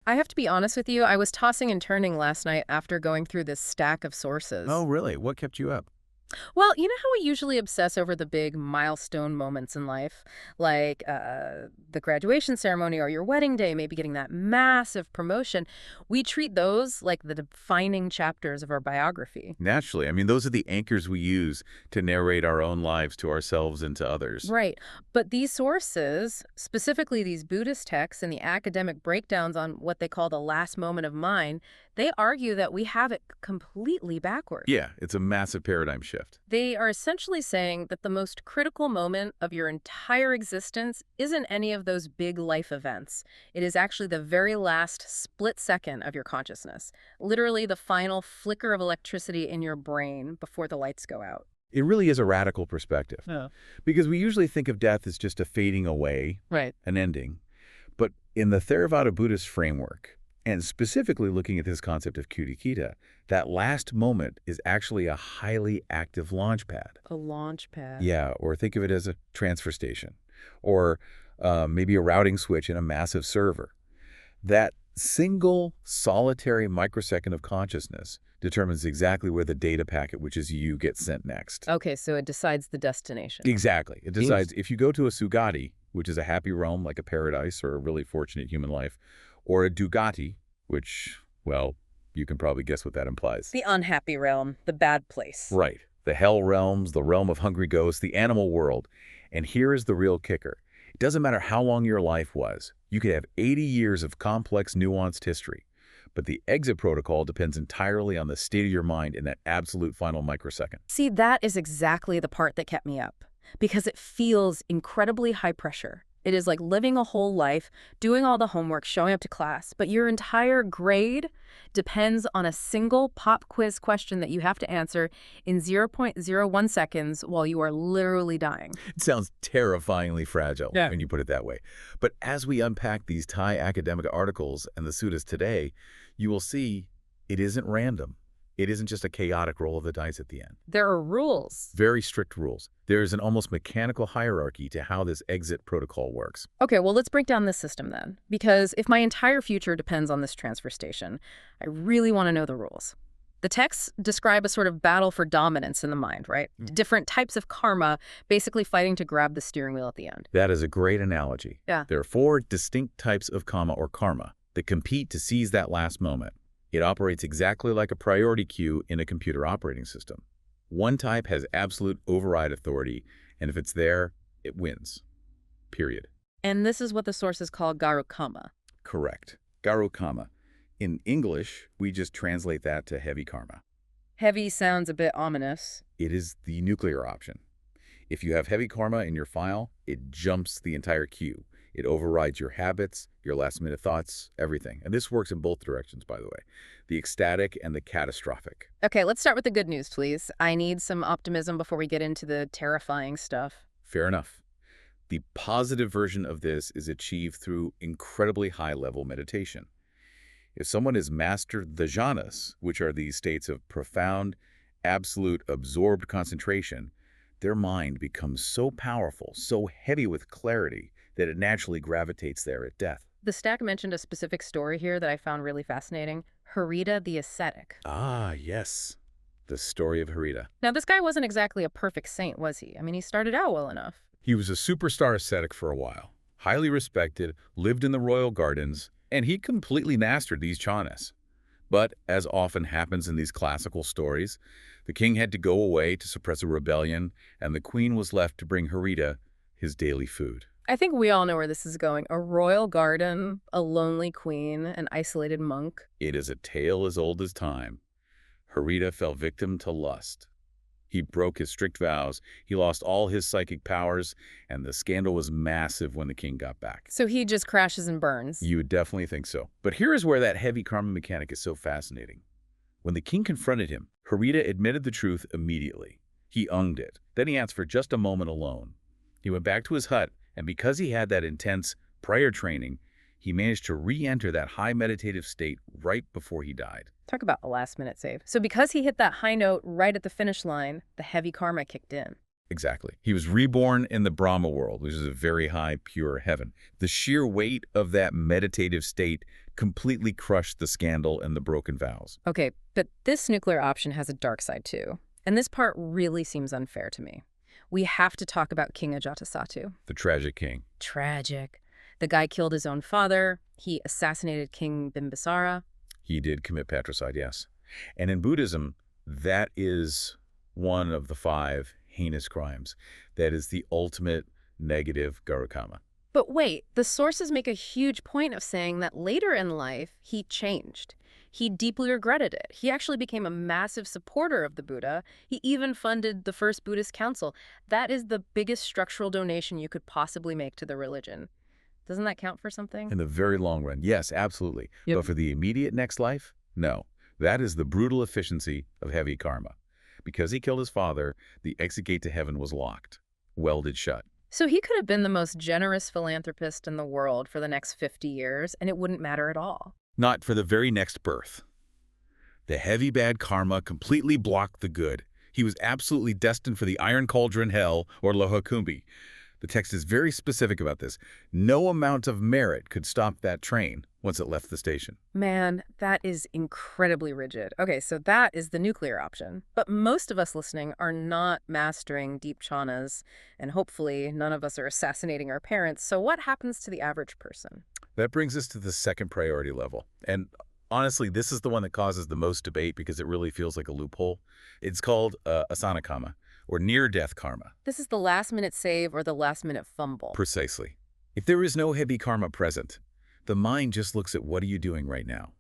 I have to be honest with you, I was tossing and turning last night after going through this stack of sources. Oh, really? What kept you up? Well, you know how we usually obsess over the big milestone moments in life, like the graduation ceremony or your wedding day, maybe getting that massive promotion. We treat those like the defining chapters of our biography. Naturally. I mean, those are the anchors we use to narrate our own lives to ourselves and to others. Right. But these sources, specifically these Buddhist texts and the academic breakdowns on what they call the last moment of mind, they argue that we have it completely backward. Yeah, it's a massive paradigm shift. They are essentially saying that the most critical moment of your entire existence isn't any of those big life events. It is actually the very last split second of your consciousness, literally the final flicker of electricity in your brain before the lights go out. It really is a radical perspective. Yeah. Because we usually think of death as just a fading away, Right. an ending. But in the Theravada Buddhist framework, and specifically looking at this concept of kutikita, that last moment is actually a highly active launch pad. A launch pad. Yeah, or think of it as a transfer station, or maybe a routing switch in a massive server. That single solitary microsecond of consciousness determines exactly where the data packet, which is you, gets sent next. Okay, so it decides the destination. Exactly. It decides if you go to a sugati, which is a happy realm like a paradise or a really fortunate human life, or a dugati, which, well, you can probably guess what that implies. The unhappy realm, the bad place. Right. The hell realms, the realm of hungry ghosts, the animal world. And here is the real kicker. It doesn't matter how long your life was. You could have 80 years of complex, nuanced history. But the exit protocol depends entirely on the state of your mind in that absolute final microsecond. See, that is exactly the part that kept me up, because it feels incredibly high pressure. It is like living a whole life, doing all the homework, showing up to class, but your entire grade depends on a single pop quiz question that you have to answer in 0.01 seconds while you are literally dying. It sounds terrifyingly fragile Yeah. when you put it that way. But as we unpack these Thai academic articles and the suttas today, you will see it isn't random. It isn't just a chaotic roll of the dice at the end. There are rules. Very strict rules. There is an almost mechanical hierarchy to how this exit protocol works. Okay, well, let's break down this system then, because if my entire future depends on this transfer station, I really want to know the rules. The texts describe a sort of battle for dominance in the mind, right? Different types of karma basically fighting to grab the steering wheel at the end. That is a great analogy. Yeah. There are 4 distinct types of kama or karma that compete to seize that last moment. It operates exactly like a priority queue in a computer operating system. One type has absolute override authority, and if it's there, it wins. Period. And this is what the sources call garukama. Correct. Garukama. In English, we just translate that to heavy karma. Heavy sounds a bit ominous. It is the nuclear option. If you have heavy karma in your file, it jumps the entire queue. It overrides your habits, your last-minute thoughts, everything. And this works in both directions, by the way. The ecstatic and the catastrophic. Okay, let's start with the good news, please. I need some optimism before we get into the terrifying stuff. Fair enough. The positive version of this is achieved through incredibly high-level meditation. If someone has mastered the jhanas, which are these states of profound, absolute, absorbed concentration, their mind becomes so powerful, so heavy with clarity, that it naturally gravitates there at death. The stack mentioned a specific story here that I found really fascinating. Harita the ascetic. Ah, yes. The story of Harita. Now, this guy wasn't exactly a perfect saint, was he? I mean, he started out well enough. He was a superstar ascetic for a while, highly respected, lived in the royal gardens, and he completely mastered these jhanas. But, as often happens in these classical stories, the king had to go away to suppress a rebellion, and the queen was left to bring Harita his daily food. I think we all know where this is going. A royal garden, a lonely queen, an isolated monk. It is a tale as old as time. Harita fell victim to lust. He broke his strict vows, he lost all his psychic powers, and the scandal was massive when the king got back. So he just crashes and burns. You would definitely think so. But here is where that heavy karma mechanic is so fascinating. When the king confronted him, Harita admitted the truth immediately. He unged it. Then he asked for just a moment alone. He went back to his hut, and because he had that intense prior training, he managed to re-enter that high meditative state right before he died. Talk about a last-minute save. So because he hit that high note right at the finish line, the heavy karma kicked in. Exactly. He was reborn in the Brahma world, which is a very high, pure heaven. The sheer weight of that meditative state completely crushed the scandal and the broken vows. Okay, but this nuclear option has a dark side too. And this part really seems unfair to me. We have to talk about King Ajatasattu. The tragic king. Tragic. The guy killed his own father. He assassinated King Bimbisara. He did commit patricide, yes. And in Buddhism, that is one of the 5 heinous crimes. That is the ultimate negative garukama. But wait, the sources make a huge point of saying that later in life, he changed. He deeply regretted it. He actually became a massive supporter of the Buddha. He even funded the first Buddhist council. That is the biggest structural donation you could possibly make to the religion. Doesn't that count for something? In the very long run, yes, absolutely. Yep. But for the immediate next life, no. That is the brutal efficiency of heavy karma. Because he killed his father, the exit gate to heaven was locked, welded shut. So he could have been the most generous philanthropist in the world for the next 50 years, and it wouldn't matter at all. Not for the very next birth. The heavy bad karma completely blocked the good. He was absolutely destined for the iron cauldron hell or Lohakumbhi. The text is very specific about this. No amount of merit could stop that train once it left the station. Man, that is incredibly rigid. Okay, so that is the nuclear option. But most of us listening are not mastering deep jhanas, and hopefully none of us are assassinating our parents. So what happens to the average person? That brings us to the second priority level. And honestly, this is the one that causes the most debate because it really feels like a loophole. It's called asana karma, or near-death karma. This is the last-minute save or the last-minute fumble. Precisely. If there is no heavy karma present, the mind just looks at what are you doing right now?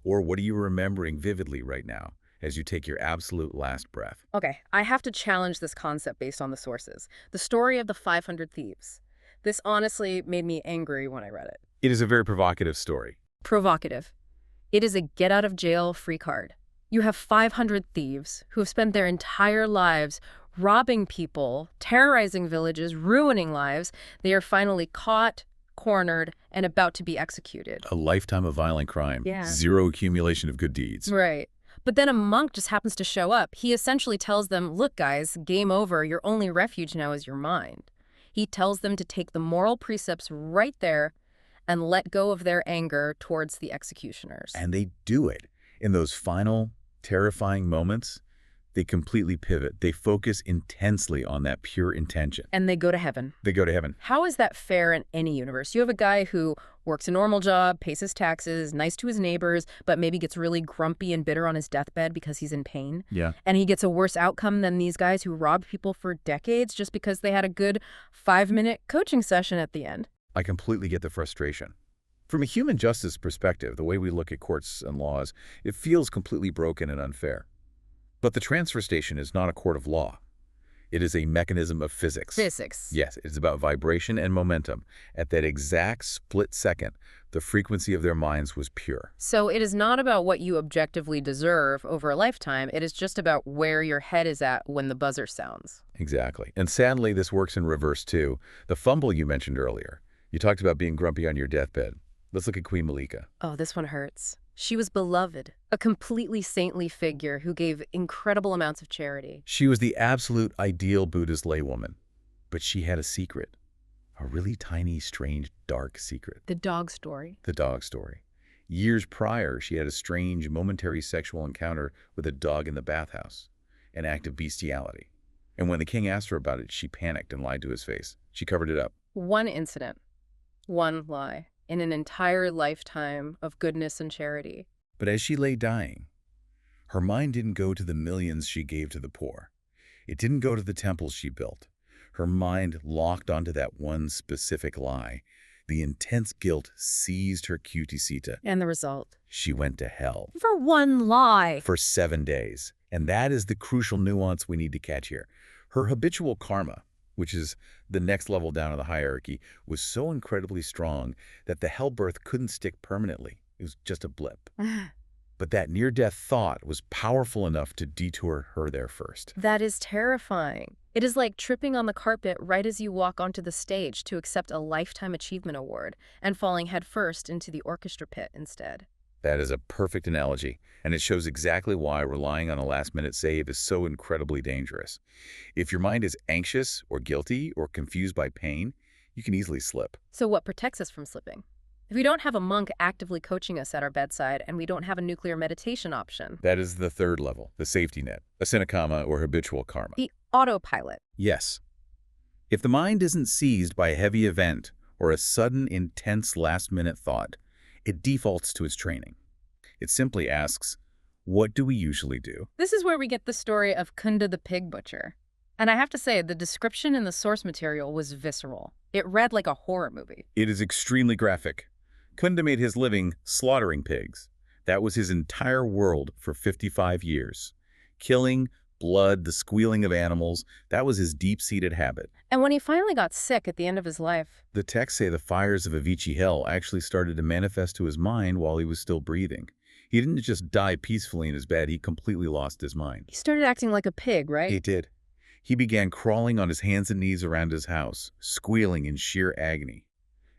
Or what are you remembering vividly right now as you take your absolute last breath? Okay, I have to challenge this concept based on the sources. The story of the 500 thieves. This honestly made me angry when I read it. It is a very provocative story. Provocative. It is a get-out-of-jail-free card. You have 500 thieves who have spent their entire lives robbing people, terrorizing villages, ruining lives. They are finally caught, cornered, and about to be executed. A lifetime of violent crime. Yeah. Zero accumulation of good deeds. Right. But then a monk just happens to show up. He essentially tells them, look, guys, game over. Your only refuge now is your mind. He tells them to take the moral precepts right there and let go of their anger towards the executioners. And they do it. In those final, terrifying moments, they completely pivot. They focus intensely on that pure intention. And they go to heaven. They go to heaven. How is that fair in any universe? You have a guy who works a normal job, pays his taxes, nice to his neighbors, but maybe gets really grumpy and bitter on his deathbed because he's in pain. Yeah. And he gets a worse outcome than these guys who robbed people for decades just because they had a good 5-minute coaching session at the end. I completely get the frustration. From a human justice perspective, the way we look at courts and laws, it feels completely broken and unfair. But the transfer station is not a court of law. It is a mechanism of physics. Physics. Yes, it's about vibration and momentum. At that exact split second, the frequency of their minds was pure. So it is not about what you objectively deserve over a lifetime. It is just about where your head is at when the buzzer sounds. Exactly. And sadly, this works in reverse too. The fumble you mentioned earlier. You talked about being grumpy on your deathbed. Let's look at Queen Malika. Oh, this one hurts. She was beloved, a completely saintly figure who gave incredible amounts of charity. She was the absolute ideal Buddhist laywoman. But she had a secret. A really tiny, strange, dark secret. The dog story. The dog story. Years prior, she had a strange, momentary sexual encounter with a dog in the bathhouse. An act of bestiality. And when the king asked her about it, she panicked and lied to his face. She covered it up. One incident. One lie. In an entire lifetime of goodness and charity. But as she lay dying, her mind didn't go to the millions she gave to the poor. It didn't go to the temples she built. Her mind locked onto that one specific lie. The intense guilt seized her cutisita. And the result? She went to hell. For one lie. For 7 days. And that is the crucial nuance we need to catch here. Her habitual karma, which is the next level down in the hierarchy, was so incredibly strong that the hell birth couldn't stick permanently. It was just a blip. But that near-death thought was powerful enough to detour her there first. That is terrifying. It is like tripping on the carpet right as you walk onto the stage to accept a Lifetime Achievement Award and falling headfirst into the orchestra pit instead. That is a perfect analogy, and it shows exactly why relying on a last-minute save is so incredibly dangerous. If your mind is anxious or guilty or confused by pain, you can easily slip. So what protects us from slipping? If we don't have a monk actively coaching us at our bedside and we don't have a nuclear meditation option, That is the third level, the safety net, asinakama or habitual karma. the autopilot. Yes. If the mind isn't seized by a heavy event or a sudden, intense last-minute thought, it defaults to its training. It simply asks, what do we usually do? This is where we get the story of Kunda the pig butcher. And I have to say, the description in the source material was visceral. It read like a horror movie. It is extremely graphic. Kunda made his living slaughtering pigs. That was his entire world for 55 years. Killing, blood, the squealing of animals, that was his deep-seated habit. And when he finally got sick at the end of his life, The texts say the fires of Avicii hell actually started to manifest to his mind while he was still breathing. He didn't just die peacefully in his bed, he completely lost his mind. he started acting like a pig, right? He did. He began crawling on his hands and knees around his house, squealing in sheer agony.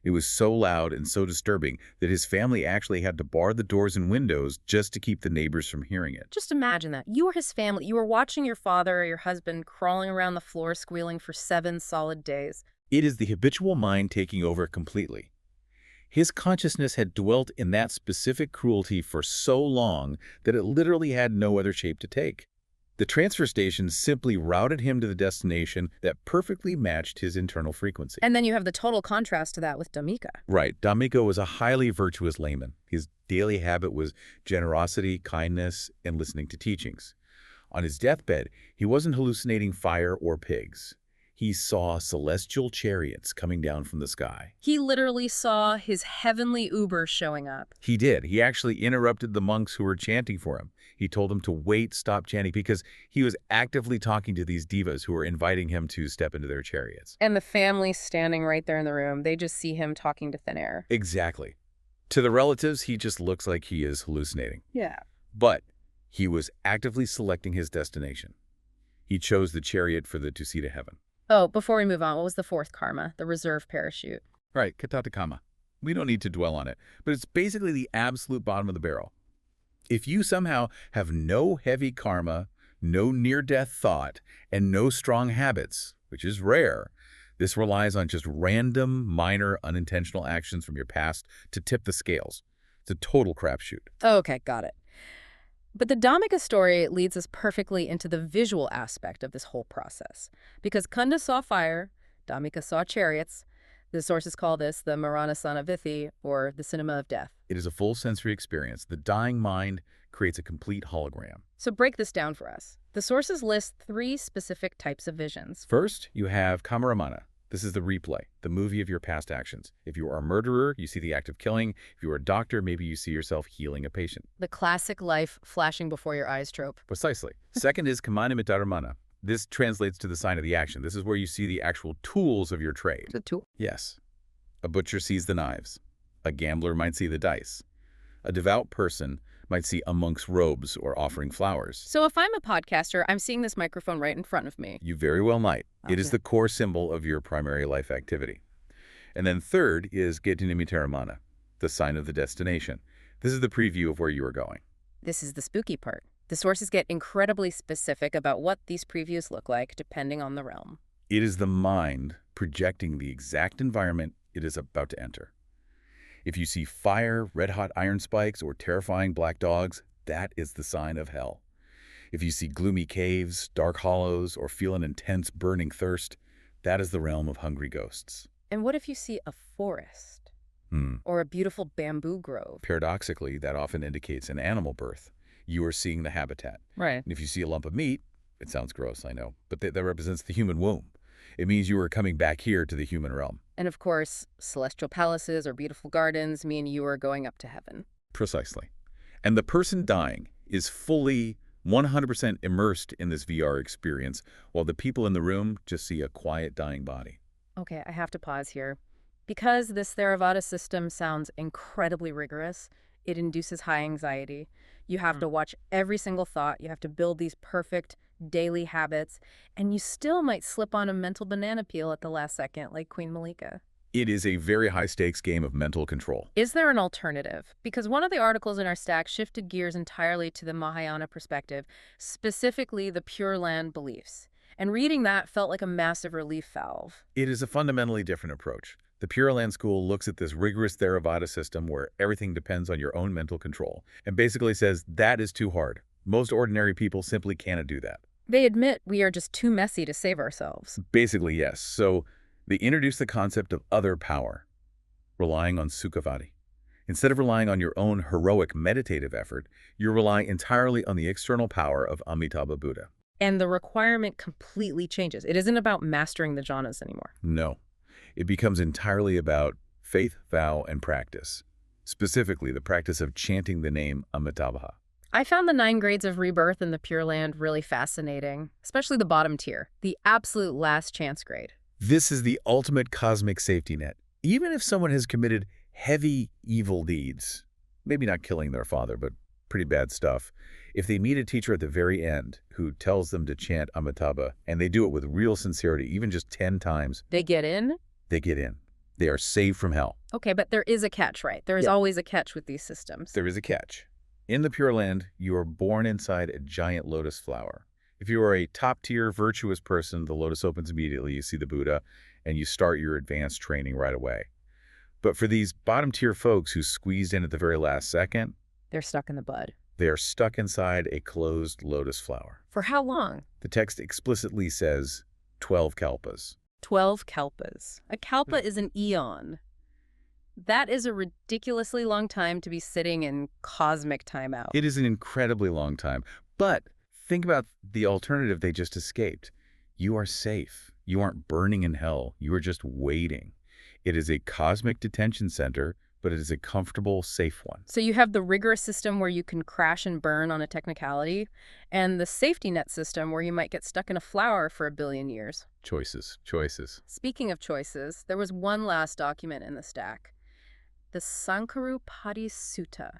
It was so loud and so disturbing that his family actually had to bar the doors and windows just to keep the neighbors from hearing it. Just imagine that. You were his family. You were watching your father or your husband crawling around the floor squealing for 7 solid days. It is the habitual mind taking over completely. His consciousness had dwelt in that specific cruelty for so long that it literally had no other shape to take. The transfer station simply routed him to the destination that perfectly matched his internal frequency. And then you have the total contrast to that with Dhammika. Right. Dhammika was a highly virtuous layman. His daily habit was generosity, kindness, and listening to teachings. On his deathbed, he wasn't hallucinating fire or pigs. He saw celestial chariots coming down from the sky. He literally saw his heavenly Uber showing up. He did. He actually interrupted the monks who were chanting for him. He told them to wait, stop chanting, because he was actively talking to these divas who were inviting him to step into their chariots. And the family standing right there in the room, they just see him talking to thin air. Exactly. To the relatives, he just looks like he is hallucinating. Yeah. But he was actively selecting his destination. He chose the chariot for the Tusita heaven. Oh, before we move on, what was the fourth karma? The reserve parachute. Right, katatakama. We don't need to dwell on it, but it's basically the absolute bottom of the barrel. If you somehow have no heavy karma, no near-death thought, and no strong habits, which is rare, this relies on just random, minor, unintentional actions from your past to tip the scales. It's a total crapshoot. Okay, got it. But the Dhammika story leads us perfectly into the visual aspect of this whole process. Because Kunda saw fire, Dhammika saw chariots. The sources call this the Maranasana Vithi, or the cinema of death. It is a full sensory experience. The dying mind creates a complete hologram. So break this down for us. The sources list 3 specific types of visions. First, you have kamaramana. This is the replay, the movie of your past actions. If you are a murderer, you see the act of killing. If you are a doctor, maybe you see yourself healing a patient. The classic life flashing before your eyes trope. Precisely. Second is kamanimittaramana. This translates to the sign of the action. This is where you see the actual tools of your trade. The tool. Yes. A butcher sees the knives. A gambler might see the dice. A devout person might see a monk's robes or offering flowers. So if I'm a podcaster, I'm seeing this microphone right in front of me. You very well might. It is Okay. the core symbol of your primary life activity. And then third is Getinimitaramana, the sign of the destination. This is the preview of where you are going. This is the spooky part. The sources get incredibly specific about what these previews look like depending on the realm. It is the mind projecting the exact environment it is about to enter. If you see fire, red-hot iron spikes, or terrifying black dogs, that is the sign of hell. If you see gloomy caves, dark hollows, or feel an intense burning thirst, that is the realm of hungry ghosts. And what if you see a forest or a beautiful bamboo grove? Paradoxically, that often indicates an animal birth. You are seeing the habitat. Right. And if you see a lump of meat, it sounds gross, I know, but that represents the human womb. It means you are coming back here to the human realm. And of course, celestial palaces or beautiful gardens mean you are going up to heaven. Precisely. And the person dying is fully 100% immersed in this VR experience, while the people in the room just see a quiet dying body. Okay, I have to pause here. Because this Theravada system sounds incredibly rigorous, it induces high anxiety. You have to watch every single thought. You have to build these perfect daily habits. And you still might slip on a mental banana peel at the last second, like Queen Malika. It is a very high-stakes game of mental control. Is there an alternative? Because one of the articles in our stack shifted gears entirely to the Mahayana perspective, specifically the Pure Land beliefs. And reading that felt like a massive relief valve. It is a fundamentally different approach. The Pure Land school looks at this rigorous Theravada system where everything depends on your own mental control and basically says that is too hard. Most ordinary people simply cannot do that. They admit we are just too messy to save ourselves. Basically, yes. So they introduce the concept of other power, relying on sukhavati. Instead of relying on your own heroic meditative effort, you rely entirely on the external power of Amitabha Buddha. And the requirement completely changes. It isn't about mastering the jhanas anymore. No. It becomes entirely about faith, vow, and practice. Specifically, the practice of chanting the name Amitabha. I found the 9 grades of rebirth in the Pure Land really fascinating, especially the bottom tier, the absolute last chance grade. This is the ultimate cosmic safety net. Even if someone has committed heavy evil deeds, maybe not killing their father, but pretty bad stuff, if they meet a teacher at the very end who tells them to chant Amitabha, and they do it with real sincerity, even just 10 times, They get in? they get in. They are saved from hell. Okay, but there is a catch, right? There is always a catch with these systems. There is a catch. In the Pure Land, you are born inside a giant lotus flower. If you are a top-tier virtuous person, the lotus opens immediately, you see the Buddha, and you start your advanced training right away. But for these bottom-tier folks who squeezed in at the very last second, They're stuck in the bud. they are stuck inside a closed lotus flower. For how long? The text explicitly says 12 kalpas. 12 kalpas. A kalpa is an eon. That is a ridiculously long time to be sitting in cosmic timeout. It is an incredibly long time. But think about the alternative they just escaped. You are safe. You aren't burning in hell. You are just waiting. It is a cosmic detention center, but it is a comfortable, safe one. So you have the rigorous system where you can crash and burn on a technicality, and the safety net system where you might get stuck in a flower for 1 billion years. Choices, choices. Speaking of choices, there was one last document in the stack. The Sangharupapatti Sutta.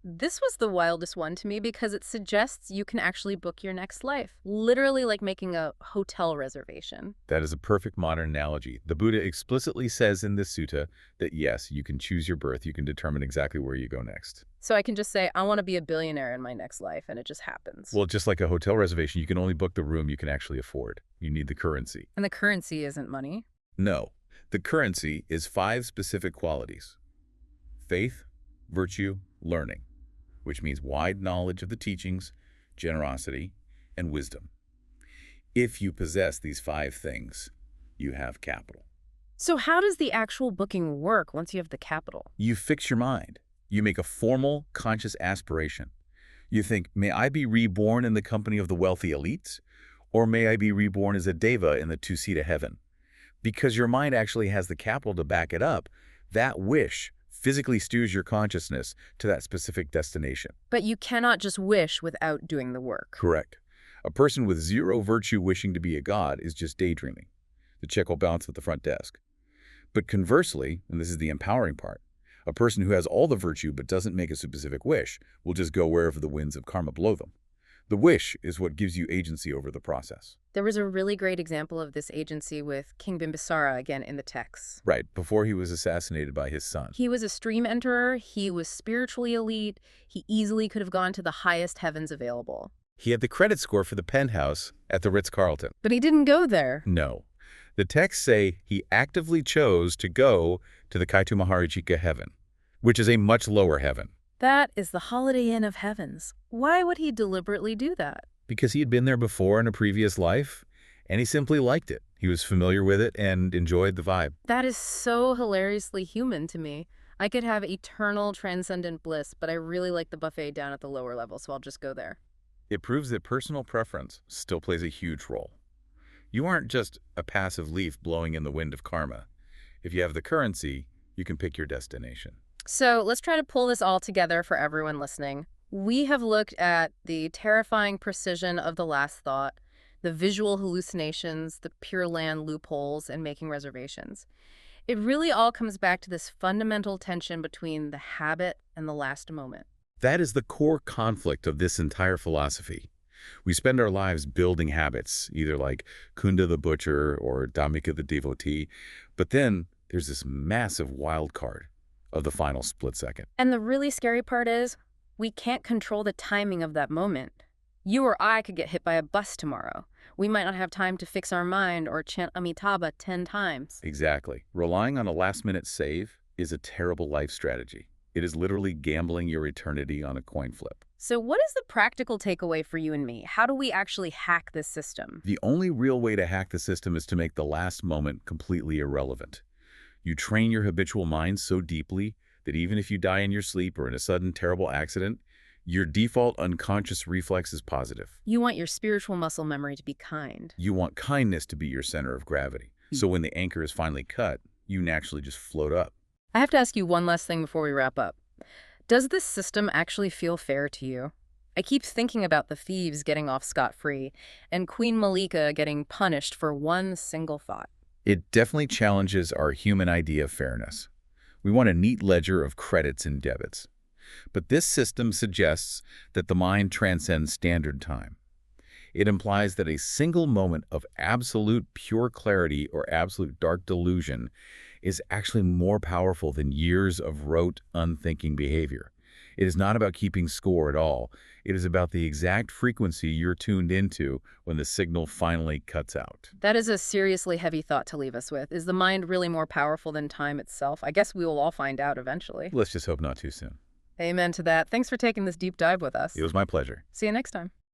This was the wildest one to me because it suggests you can actually book your next life. Literally like making a hotel reservation. That is a perfect modern analogy. The Buddha explicitly says in this sutta that yes, you can choose your birth. You can determine exactly where you go next. So I can just say, I want to be a billionaire in my next life, and it just happens. Well, just like a hotel reservation, you can only book the room you can actually afford. You need the currency. And the currency isn't money? No. The currency is 5 specific qualities. Faith, virtue, learning, which means wide knowledge of the teachings, generosity, and wisdom. If you possess these 5 things, you have capital. So how does the actual booking work once you have the capital? You fix your mind. You make a formal, conscious aspiration. You think, may I be reborn in the company of the wealthy elites? Or may I be reborn as a deva in the 2-seat heaven? Because your mind actually has the capital to back it up, that wish physically steers your consciousness to that specific destination. But you cannot just wish without doing the work. Correct. A person with 0 virtue wishing to be a god is just daydreaming. The check will bounce at the front desk. But conversely, and this is the empowering part, a person who has all the virtue but doesn't make a specific wish will just go wherever the winds of karma blow them. The wish is what gives you agency over the process. There was a really great example of this agency with King Bimbisara again in the text. Right, before he was assassinated by his son. He was a stream enterer, he was spiritually elite, he easily could have gone to the highest heavens available. He had the credit score for the penthouse at the Ritz-Carlton. But he didn't go there. No. The texts say he actively chose to go to the Kaitu Maharajika heaven, which is a much lower heaven. That is the Holiday Inn of Heavens. Why would he deliberately do that? Because he had been there before in a previous life, and he simply liked it. He was familiar with it and enjoyed the vibe. That is so hilariously human to me. I could have eternal transcendent bliss, but I really like the buffet down at the lower level, so I'll just go there. It proves that personal preference still plays a huge role. You aren't just a passive leaf blowing in the wind of karma. If you have the currency, you can pick your destination. So let's try to pull this all together for everyone listening. We have looked at the terrifying precision of the last thought, the visual hallucinations, the Pure Land loopholes, and making reservations. It really all comes back to this fundamental tension between the habit and the last moment. That is the core conflict of this entire philosophy. We spend our lives building habits, either like Kunda the butcher or Dhammika the devotee, but then there's this massive wild card of the final split second. And the really scary part is, we can't control the timing of that moment. You or I could get hit by a bus tomorrow. We might not have time to fix our mind or chant Amitabha 10 times. Exactly. Relying on a last-minute save is a terrible life strategy. It is literally gambling your eternity on a coin flip. So what is the practical takeaway for you and me? How do we actually hack this system? The only real way to hack the system is to make the last moment completely irrelevant. You train your habitual mind so deeply that even if you die in your sleep or in a sudden terrible accident, your default unconscious reflex is positive. You want your spiritual muscle memory to be kind. You want kindness to be your center of gravity. So when the anchor is finally cut, you naturally just float up. I have to ask you one last thing before we wrap up. Does this system actually feel fair to you? I keep thinking about the thieves getting off scot-free and Queen Malika getting punished for one single thought. It definitely challenges our human idea of fairness. We want a neat ledger of credits and debits. But this system suggests that the mind transcends standard time. It implies that a single moment of absolute pure clarity or absolute dark delusion is actually more powerful than years of rote, unthinking behavior. It is not about keeping score at all. It is about the exact frequency you're tuned into when the signal finally cuts out. That is a seriously heavy thought to leave us with. Is the mind really more powerful than time itself? I guess we will all find out eventually. Let's just hope not too soon. Amen to that. Thanks for taking this deep dive with us. It was my pleasure. See you next time.